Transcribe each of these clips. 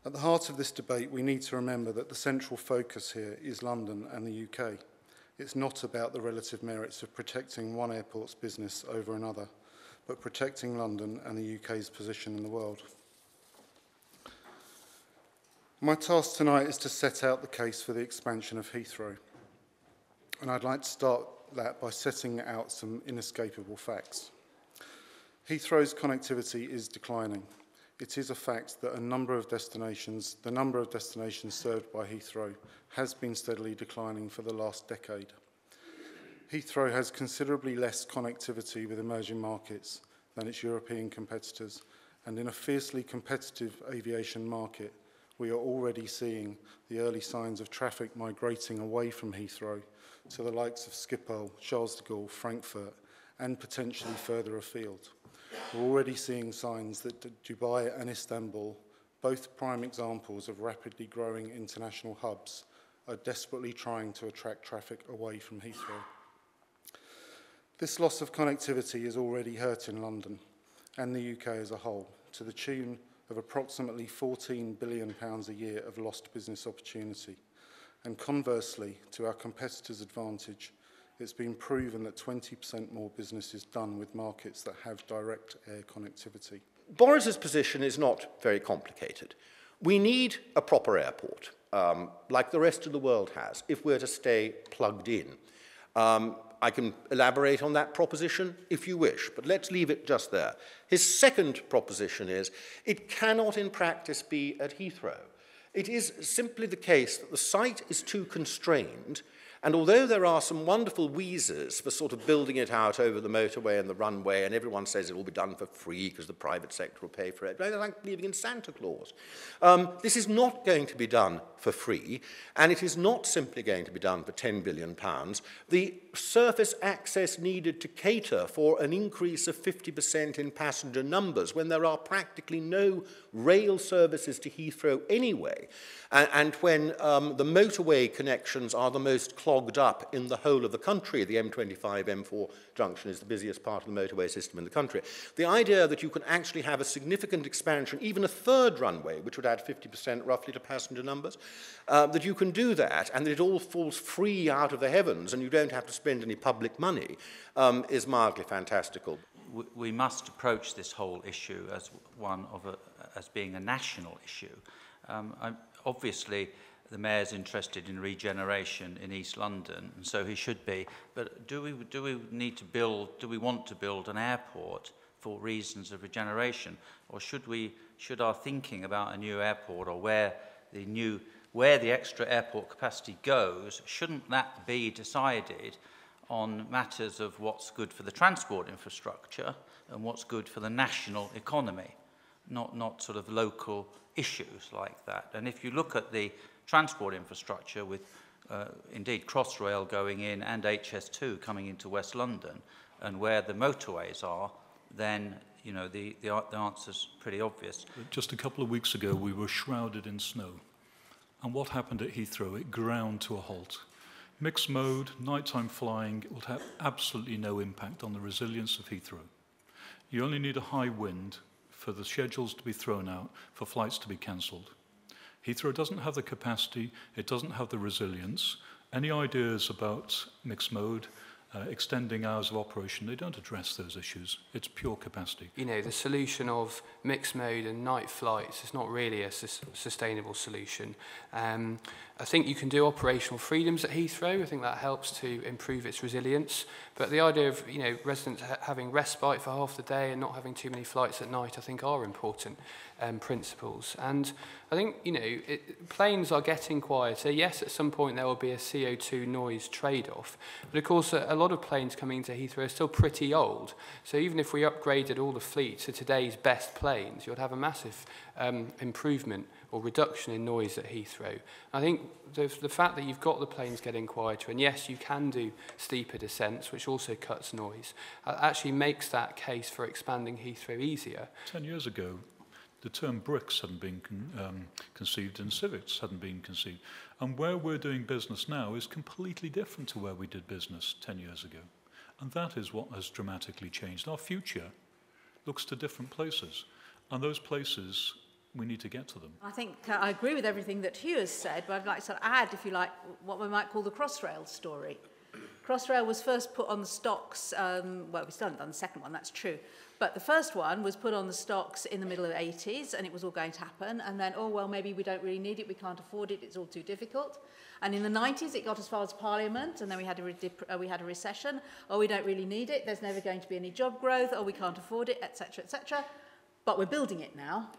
At the heart of this debate, we need to remember that the central focus here is London and the UK. It's not about the relative merits of protecting one airport's business over another, but protecting London and the UK's position in the world. My task tonight is to set out the case for the expansion of Heathrow. And I'd like to start that by setting out some inescapable facts. Heathrow's connectivity is declining. It is a fact that the number of destinations served by Heathrow has been steadily declining for the last decade. Heathrow has considerably less connectivity with emerging markets than its European competitors, and in a fiercely competitive aviation market, we are already seeing the early signs of traffic migrating away from Heathrow to the likes of Schiphol, Charles de Gaulle, Frankfurt, and potentially further afield. We're already seeing signs that Dubai and Istanbul, both prime examples of rapidly growing international hubs, are desperately trying to attract traffic away from Heathrow. This loss of connectivity is already hurting London and the UK as a whole, to the tune of approximately £14 billion a year of lost business opportunity. And conversely, to our competitors' advantage, it's been proven that 20% more business is done with markets that have direct air connectivity. Boris's position is not very complicated. We need a proper airport, like the rest of the world has, if we're to stay plugged in. I can elaborate on that proposition if you wish, but let's leave it just there. His second proposition is, it cannot in practice be at Heathrow. It is simply the case that the site is too constrained, and although there are some wonderful wheezers for sort of building it out over the motorway and the runway, and everyone says it will be done for free because the private sector will pay for it, but I like believing in Santa Claus. This is not going to be done for free, and it is not simply going to be done for £10 billion. The surface access needed to cater for an increase of 50% in passenger numbers when there are practically no rail services to Heathrow anyway, and when the motorway connections are the most clogged up in the whole of the country. The M25, M4 junction is the busiest part of the motorway system in the country. The idea that you can actually have a significant expansion, even a third runway, which would add 50% roughly to passenger numbers, that you can do that and that it all falls free out of the heavens and you don't have to spend any public money, is mildly fantastical. We must approach this whole issue as as being a national issue. Obviously, the Mayor's interested in regeneration in East London, and so he should be. But do we want to build an airport for reasons of regeneration, or should our thinking about a new airport or where the extra airport capacity goes, shouldn't that be decided on matters of what's good for the transport infrastructure and what's good for the national economy, not sort of local issues like that? And if you look at the transport infrastructure with indeed Crossrail going in and HS2 coming into West London, and where the motorways are, then the answer's pretty obvious. Just a couple of weeks ago, we were shrouded in snow. And what happened at Heathrow? It ground to a halt. Mixed mode, nighttime flying will have absolutely no impact on the resilience of Heathrow. You only need a high wind for the schedules to be thrown out, for flights to be cancelled. Heathrow doesn't have the capacity, it doesn't have the resilience. Any ideas about mixed mode, extending hours of operation, they don't address those issues. It's pure capacity. The solution of mixed mode and night flights is not really a sustainable solution. I think you can do operational freedoms at Heathrow. I think that helps to improve its resilience. But the idea of residents having respite for half the day and not having too many flights at night, I think, are important principles. And I think planes are getting quieter. Yes, at some point there will be a CO2 noise trade-off. But of course, a lot of planes coming into Heathrow are still pretty old. So even if we upgraded all the fleet to today's best planes, you'd have a massive improvement or reduction in noise at Heathrow. I think the fact that you've got the planes getting quieter, and yes, you can do steeper descents, which also cuts noise, actually makes that case for expanding Heathrow easier. 10 years ago, the term bricks hadn't been conceived and civics hadn't been conceived. And where we're doing business now is completely different to where we did business 10 years ago. And that is what has dramatically changed. Our future looks to different places. And those places we need to get to them. I think I agree with everything that Hugh has said, but I'd like to add, if you like, what we might call the Crossrail story. Crossrail was first put on the stocks, well, we still haven't done the second one, that's true, but the first one was put on the stocks in the middle of the 80s, and it was all going to happen, and then, oh, well, maybe we don't really need it, we can't afford it, it's all too difficult. And in the 90s, it got as far as Parliament, and then we had a recession. Oh, we don't really need it, there's never going to be any job growth, oh, we can't afford it, etc., etc. But we're building it now.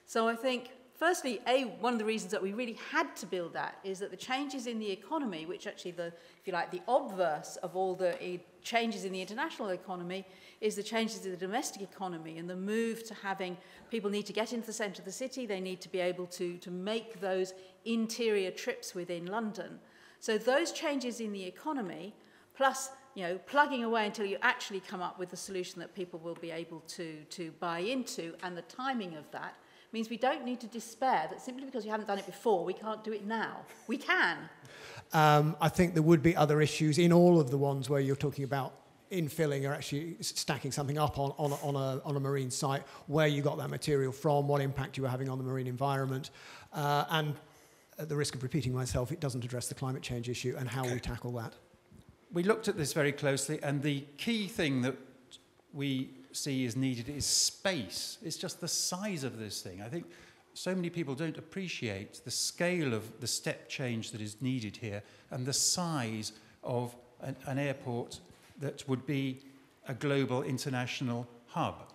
So I think, firstly, one of the reasons that we really had to build that is that the changes in the economy, which actually, if you like, the obverse of all the changes in the international economy, is the changes in the domestic economy and the move to having people need to get into the centre of the city, they need to be able to make those interior trips within London. So those changes in the economy, plus plugging away until you actually come up with a solution that people will be able to buy into, and the timing of that, means we don't need to despair that simply because you haven't done it before, we can't do it now. We can. I think there would be other issues in all of the ones where you're talking about infilling or actually stacking something up on a marine site, where you got that material from, what impact you were having on the marine environment, and at the risk of repeating myself, it doesn't address the climate change issue and how we tackle that. We looked at this very closely, and the key thing that we see is needed is space. It's just the size of this thing. I think so many people don't appreciate the scale of the step change that is needed here and the size of an airport that would be a global international hub.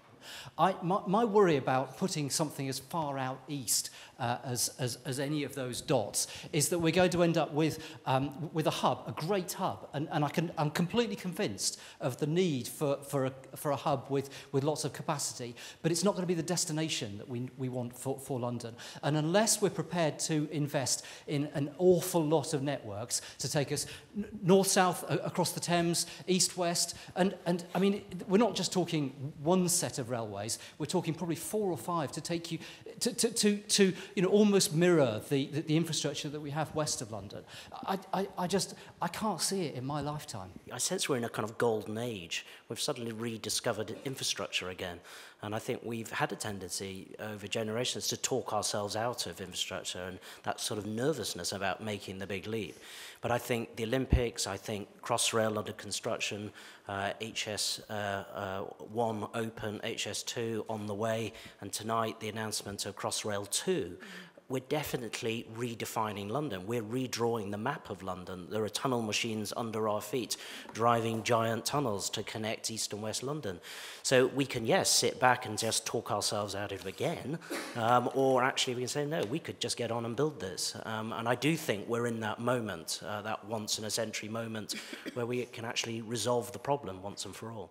My worry about putting something as far out east as any of those dots is that we're going to end up with a hub, a great hub, and I'm completely convinced of the need for a hub with lots of capacity, but it's not going to be the destination that we want for London. And unless we're prepared to invest in an awful lot of networks to take us north-south across the Thames, east-west, and I mean, we're not just talking one set of railways, we're talking probably 4 or 5 to take you to almost mirror the infrastructure that we have west of London. I can't see it in my lifetime. I sense we're in a kind of golden age. We've suddenly rediscovered infrastructure again. And I think we've had a tendency over generations to talk ourselves out of infrastructure and that sort of nervousness about making the big leap. But I think the Olympics, I think Crossrail under construction, HS1 open, HS2 on the way, and tonight the announcement of Crossrail 2. We're definitely redefining London. We're redrawing the map of London. There are tunnel machines under our feet driving giant tunnels to connect East and West London. So we can, yes, sit back and just talk ourselves out of it again, or actually we can say, no, we could just get on and build this. And I do think we're in that moment, that once-in-a-century moment, where we can actually resolve the problem once and for all.